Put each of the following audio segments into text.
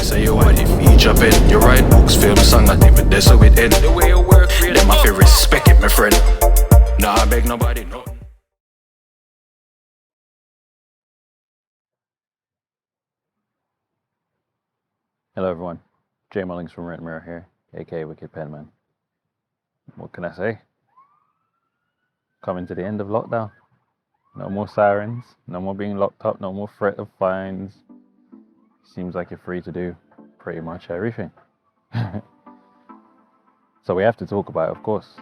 say you want it feature pen. You write books, film, song, not even there, so it end. The way you work, really, them I feel respect it, my friend. Nah, I beg nobody, no. Hello everyone, Mullings from Red Mirror here, AKA Wicked Penman. What can I say? Coming to the end of lockdown. No more sirens, no more being locked up, no more threat of fines. Seems like you're free to do pretty much everything. So we have to talk about it, of course.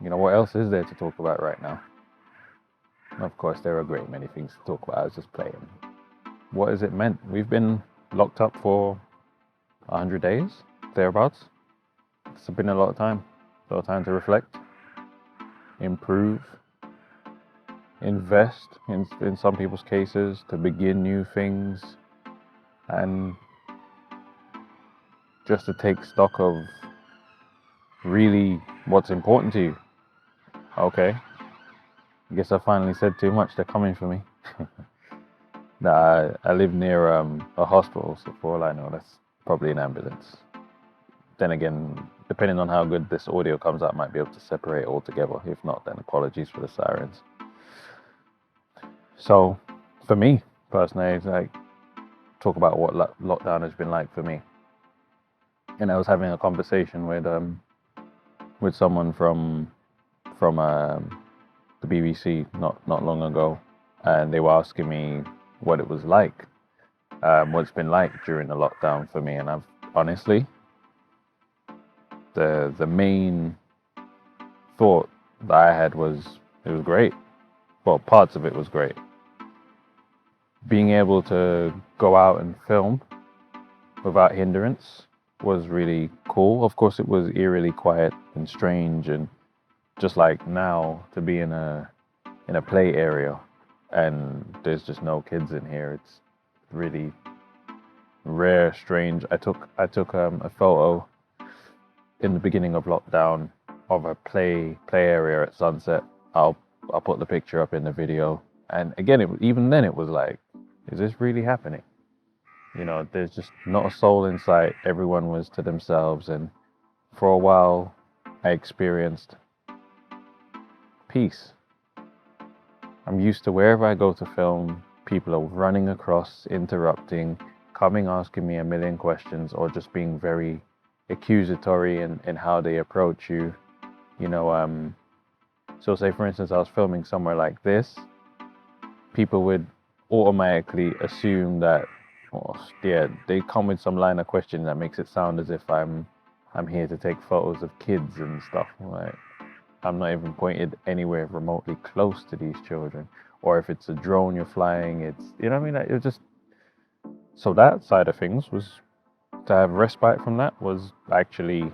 You know, what else is there to talk about right now? Of course, there are a great many things to talk about. I was just playing. What has it meant? We've been locked up for 100 days, thereabouts. It's been a lot of time to reflect, improve, invest in some people's cases, to begin new things, and just to take stock of really what's important to you. Okay, I guess I finally said too much. They're coming for me. Nah, I live near a hospital, so for all I know, that's probably an ambulance. Then again, depending on how good this audio comes out, I might be able to separate it all together. If not, then apologies for the sirens. So, for me personally, like, talk about what lockdown has been like for me. And I was having a conversation with someone from the BBC not long ago, and they were asking me what it was like. What it's been like during the lockdown for me, and I've honestly, the main thought that I had was it was great. Well, parts of it was great. Being able to go out and film without hindrance was really cool. Of course, it was eerily quiet and strange, and just like now, to be in a play area and there's just no kids in here, it's really rare, strange. I took a photo in the beginning of lockdown of a play area at sunset. I'll put the picture up in the video, and again, even then it was like, is this really happening? You know, there's just not a soul in sight. Everyone was to themselves, and for a while I experienced peace. I'm used to wherever I go to film, people are running across, interrupting, coming asking me a million questions, or just being very accusatory in how they approach you. You know, so say for instance I was filming somewhere like this, people would automatically assume that, oh yeah, they come with some line of questioning that makes it sound as if I'm here to take photos of kids and stuff. Like, I'm not even pointed anywhere remotely close to these children. Or if it's a drone you're flying, it's, you know what I mean? It was just, so that side of things was, to have respite from that was actually,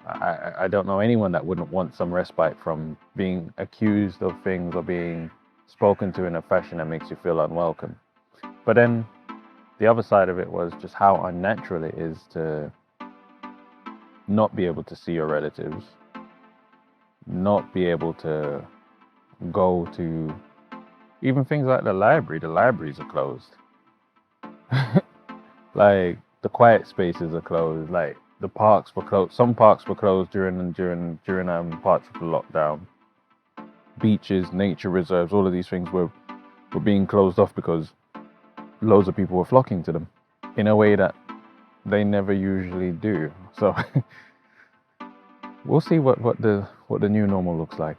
I don't know anyone that wouldn't want some respite from being accused of things or being spoken to in a fashion that makes you feel unwelcome. But then the other side of it was just how unnatural it is to not be able to see your relatives, not be able to go to even things like the library. The libraries are closed. Like, the quiet spaces are closed. Like, the parks were closed. Some parks were closed during parts of the lockdown. Beaches, nature reserves, all of these things were being closed off because loads of people were flocking to them in a way that they never usually do. So we'll see what the new normal looks like.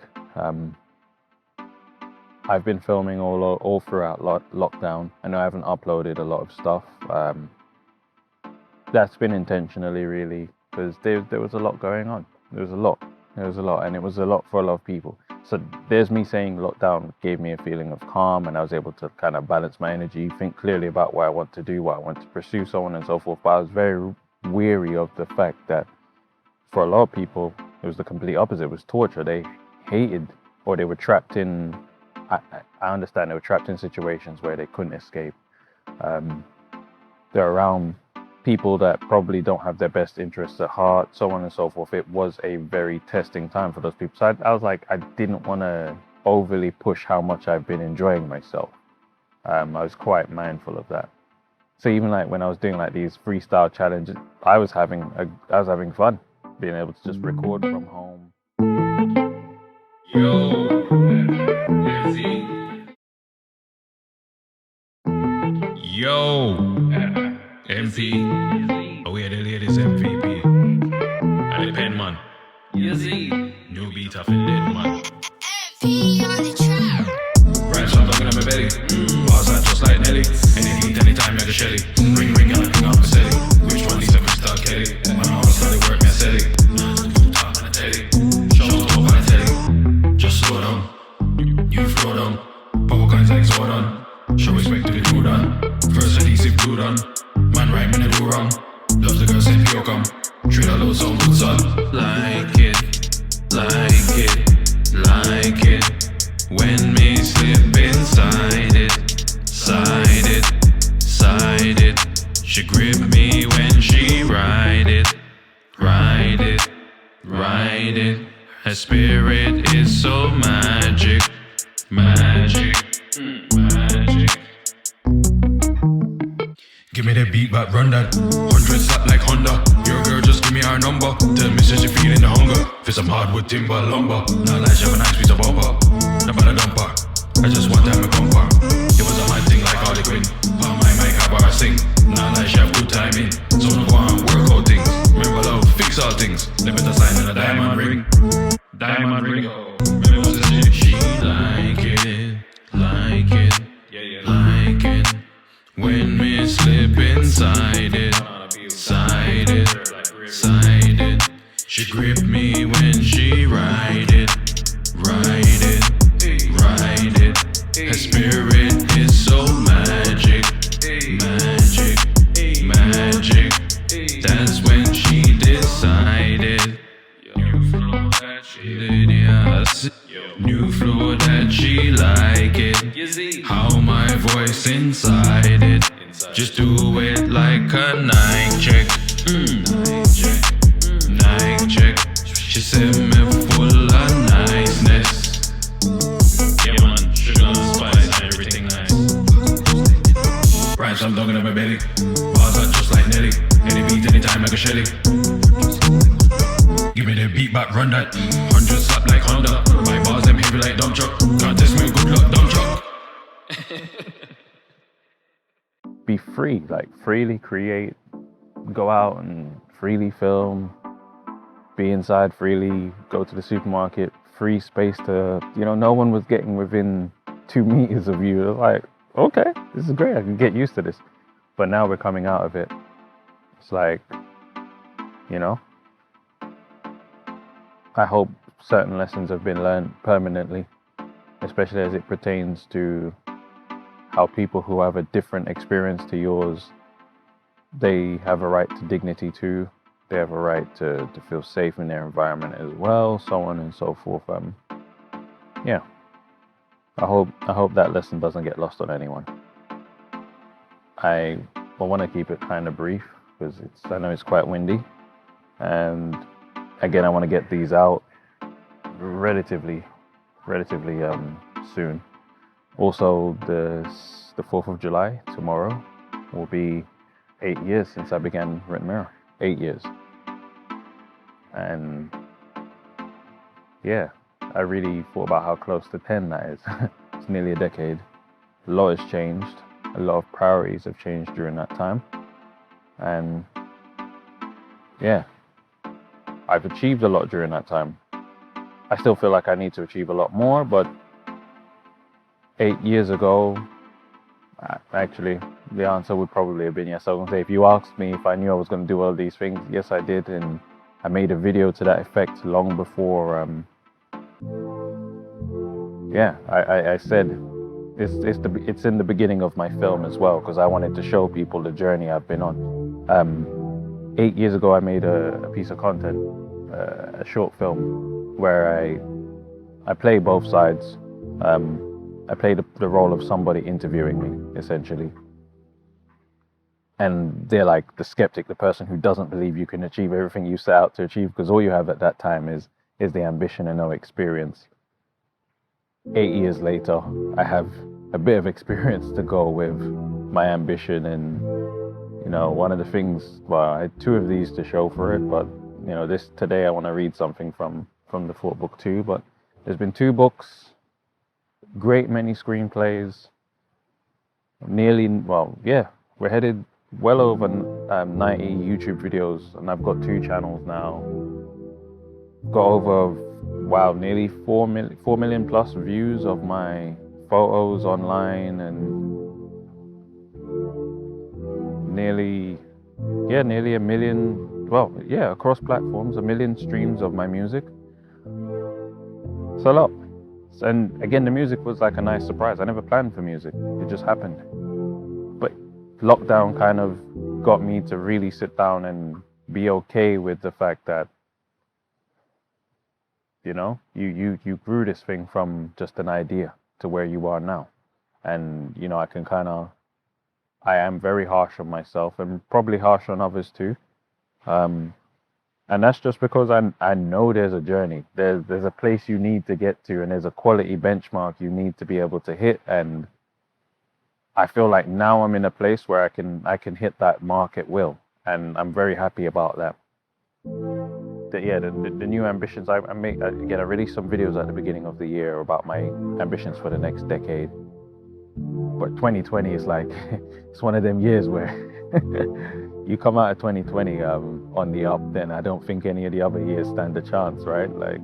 I've been filming all throughout lockdown. I know I haven't uploaded a lot of stuff. That's been intentionally, really, because there was a lot going on. There was a lot, and it was a lot for a lot of people. So there's me saying lockdown gave me a feeling of calm, and I was able to kind of balance my energy, think clearly about what I want to do, what I want to pursue, so on and so forth. But I was very weary of the fact that for a lot of people, it was the complete opposite. It was torture. They hated, or they were trapped in, I understand they were trapped in situations where they couldn't escape. They're around people that probably don't have their best interests at heart, so on and so forth. It was a very testing time for those people. So I was like, I didn't want to overly push how much I've been enjoying myself. I was quite mindful of that. So even like when I was doing like these freestyle challenges, I was having fun being able to just record from home. Yo, MP. Oh yeah, the latest MVP. And the Penman. New beat off in dead man. Right, so I'm talking on my belly. Bars that just like Nelly. Any beat, anytime, like a Shelly. Ring, ring, and I hang out my celly. Which one Lisa Crystal Kelly? My house started work, me a celly. Top on the telly. Show up on the telly. Just slow down. You flow down. Power kinds like Zordon. Show respect to the dude on. First adhesive glued on. Man right, man, I do wrong. Love the girl, say Pio come. Treat a low sound good son. Like it. When me slip inside it. Side it. She grip me when she ride it. Her spirit is so magic. Give me the beat, but run that. 100 slap like Honda. Your girl, just give me her number. Tell me since you feeling the hunger. For some hardwood timber lumber. Not like she have a nice piece of bumper. Not about a dumper. I just want that me bumper. It was a mad thing like Harley Quinn. On my mic, have her sing. Not like she have good timing. So no go and work out things. Remember love, fix all things. They better sign in a diamond ring. Remember what's this shit? She like it. When me slip inside it. Side it. She grip me when she ride it. Her spirit is so magic. That's when she decided. New flow that she like it. How my voice inside it. Just do it like a night check. Night check. She said me full of niceness. Yeah man, sugar, spice, and everything nice. Rhymes I'm dunking up my belly. Bars are just like Nelly. Any beat, anytime like a Shelly. Give me the beat back, run that. 100 slap like Honda. My bars them heavy like dump truck. Can't test me, good luck, dump truck. Be free, like freely create, go out and freely film, be inside freely, go to the supermarket, free space to, no one was getting within 2 meters of you. Like, okay, this is great, I can get used to this. But now we're coming out of it. It's like, I hope certain lessons have been learned permanently, especially as it pertains to how people who have a different experience to yours, they have a right to dignity too. They have a right to feel safe in their environment as well, so on and so forth. Yeah, I hope that lesson doesn't get lost on anyone. I want to keep it kind of brief because I know it's quite windy, and again, I want to get these out relatively soon. Also, the 4th of July, tomorrow, will be 8 years since I began Rent Mirror. 8 years. And yeah, I really thought about how close to 10 that is. It's nearly a decade. A lot has changed. A lot of priorities have changed during that time. And yeah, I've achieved a lot during that time. I still feel like I need to achieve a lot more, but 8 years ago, actually, the answer would probably have been yes. I was going to say, if you asked me if I knew I was going to do all these things, yes, I did. And I made a video to that effect long before, I said it's in the beginning of my film as well, because I wanted to show people the journey I've been on. 8 years ago, I made a piece of content, a short film, where I play both sides. I played the role of somebody interviewing me, essentially. And they're like the skeptic, the person who doesn't believe you can achieve everything you set out to achieve, because all you have at that time is the ambition and no experience. 8 years later, I have a bit of experience to go with my ambition and one of the things, well, I had two of these to show for it, but this today I want to read something from the thought book too. But there's been two books, great many screenplays, we're headed well over 90 YouTube videos, and I've got 2 channels now. Got over, nearly 4 million plus views of my photos online, and nearly a million, across platforms, 1 million streams of my music. It's a lot. And again, the music was like a nice surprise. I never planned for music. It just happened. But lockdown kind of got me to really sit down and be okay with the fact that, you grew this thing from just an idea to where you are now. And, I am very harsh on myself and probably harsh on others too. And that's just because I know there's a journey. There's a place you need to get to, and there's a quality benchmark you need to be able to hit. And I feel like now I'm in a place where I can hit that mark at will, and I'm very happy about that. The new ambitions I released some videos at the beginning of the year about my ambitions for the next decade. But 2020 is like, it's one of them years where you come out of 2020 on the up, then I don't think any of the other years stand a chance, right? Like,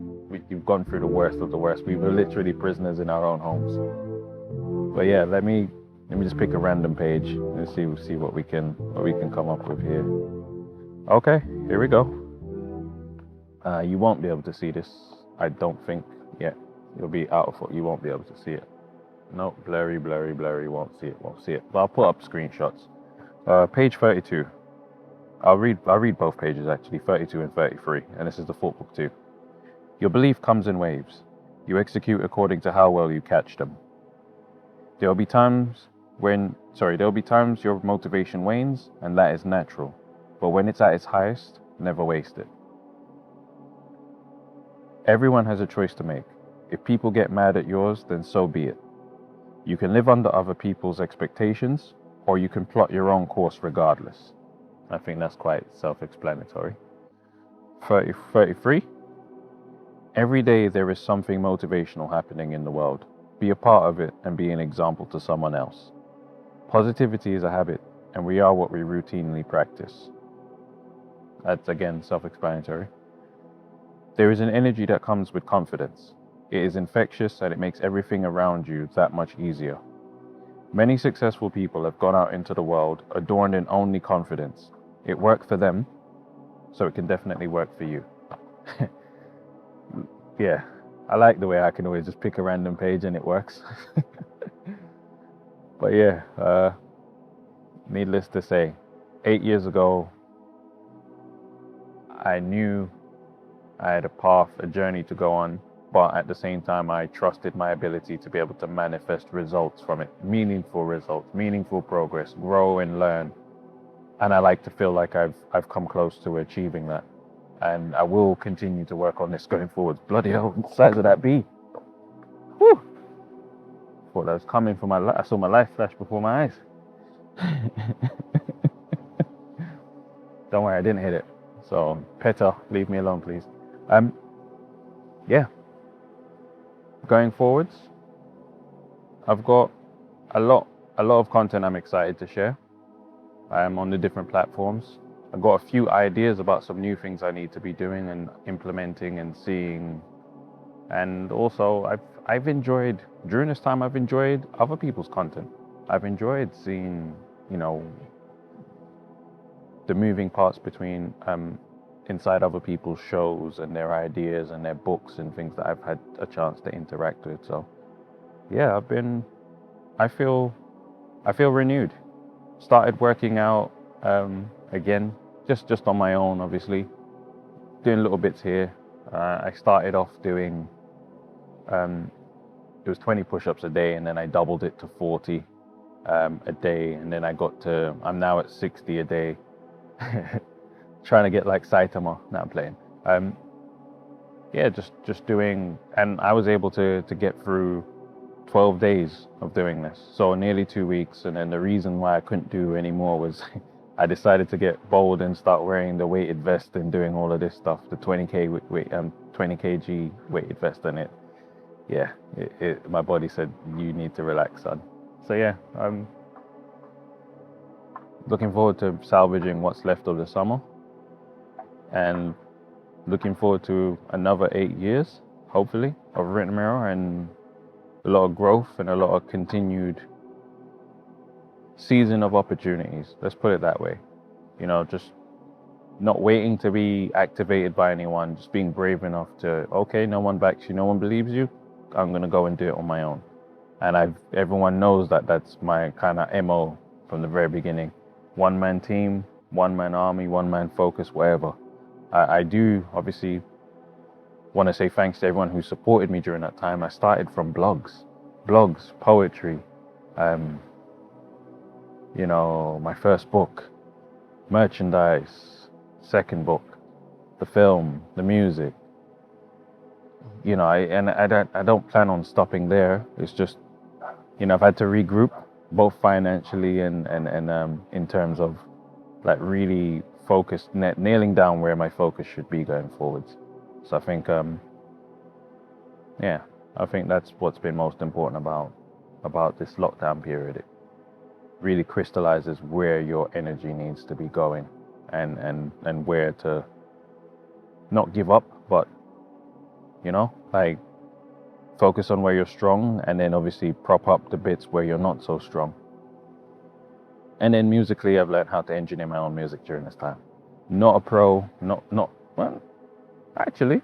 you've gone through the worst of the worst. We were literally prisoners in our own homes. But yeah, let me just pick a random page and see what we can come up with here. Okay, here we go. You won't be able to see this, I don't think yet. You'll be out of it. You won't be able to see it. No, blurry, won't see it. But I'll put up screenshots. Page 32. I'll read both pages actually, 32 and 33, and this is the thought book too. Your belief comes in waves. You execute according to how well you catch them. There'll be times your motivation wanes, and that is natural. But when it's at its highest, never waste it. Everyone has a choice to make. If people get mad at yours, then so be it. You can live under other people's expectations, or you can plot your own course regardless. I think that's quite self-explanatory. 33. Every day there is something motivational happening in the world. Be a part of it and be an example to someone else. Positivity is a habit, and we are what we routinely practice. That's again self-explanatory. There is an energy that comes with confidence. It is infectious, and it makes everything around you that much easier. Many successful people have gone out into the world adorned in only confidence. It worked for them, so it can definitely work for you. Yeah, I like the way I can always just pick a random page and it works. But yeah, needless to say, 8 years ago, I knew I had a path, a journey to go on. But at the same time, I trusted my ability to be able to manifest results from it, meaningful results, meaningful progress, grow and learn. And I like to feel like I've come close to achieving that. And I will continue to work on this going forward. Bloody hell, what size of that bee? Whew! Thought that was coming for my life. I saw my life flash before my eyes. Don't worry, I didn't hit it. So, Peter, leave me alone, please. Yeah. Going forwards, I've got a lot of content I'm excited to share. I am on the different platforms. I've got a few ideas about some new things I need to be doing and implementing and seeing. And also, I've enjoyed, during this time, I've enjoyed other people's content. I've enjoyed seeing, the moving parts between inside other people's shows and their ideas and their books and things that I've had a chance to interact with. So yeah, I feel renewed. Started working out again, just on my own, obviously, doing little bits here. I started off doing it was 20 push-ups a day, and then I doubled it to 40 a day, and then I'm now at 60 a day. Trying to get like Saitama. No, I'm playing. Yeah, just doing, and I was able to get through 12 days of doing this, so nearly 2 weeks. And then the reason why I couldn't do any more was I decided to get bold and start wearing the weighted vest and doing all of this stuff, the 20 kg weighted vest, and my body said, you need to relax, son. So yeah, I'm looking forward to salvaging what's left of the summer, and looking forward to another 8 years, hopefully, of Written Mirror, and a lot of growth and a lot of continued season of opportunities. Let's put it that way. You know, just not waiting to be activated by anyone, just being brave enough to, okay, no one backs you, no one believes you, I'm going to go and do it on my own. And everyone knows that that's my kind of MO from the very beginning. One-man team, one-man army, one-man focus, whatever. I do obviously want to say thanks to everyone who supported me during that time. I started from blogs, poetry, you know, my first book, merchandise, second book, the film, the music. You know, I don't plan on stopping there. It's just, you know, I've had to regroup, both financially and in terms of like really focused, nailing down where my focus should be going forwards. So I think, I think that's what's been most important about this lockdown period. It really crystallizes where your energy needs to be going, and where to not give up, but, you know, like focus on where you're strong, and then obviously prop up the bits where you're not so strong. And then musically, I've learned how to engineer my own music during this time. Not a pro, well, actually,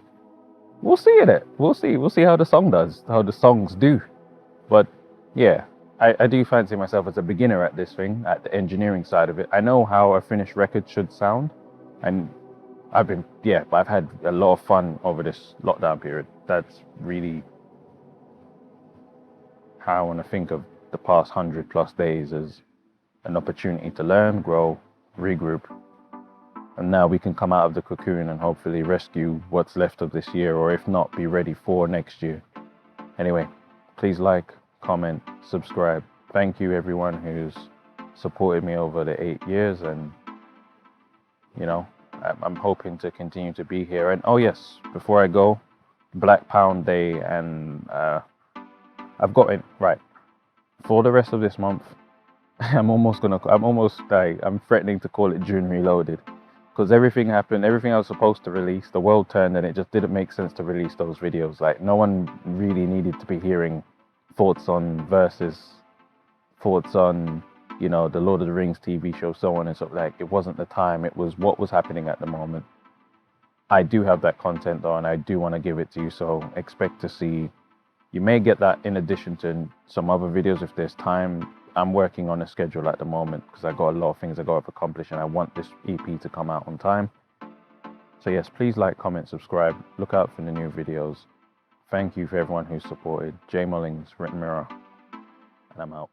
we'll see it. We'll see how the songs do. But yeah, I do fancy myself as a beginner at this thing, at the engineering side of it. I know how a finished record should sound, and I've had a lot of fun over this lockdown period. That's really how I want to think of the past 100+ days as an opportunity to learn, grow, regroup, and now we can come out of the cocoon and hopefully rescue what's left of this year, or if not, be ready for next year. Anyway, please like, comment, subscribe. Thank you everyone who's supported me over the 8 years, and you know, I'm hoping to continue to be here. And oh yes, before I go, Black Pound Day, and I've got it right for the rest of this month. I'm threatening to call it June Reloaded, because everything happened, everything I was supposed to release, the world turned, and it just didn't make sense to release those videos. Like, no one really needed to be hearing thoughts on Versus, thoughts on, you know, the Lord of the Rings TV show, so on and so. Like, it wasn't the time, it was what was happening at the moment. I do have that content though, and I do want to give it to you, so expect to see. You may get that in addition to some other videos if there's time. I'm working on a schedule at the moment because I got a lot of things I got to accomplish, and I want this EP to come out on time. So yes, please like, comment, subscribe. Look out for the new videos. Thank you for everyone who's supported. J Mullings, Written Mirror, and I'm out.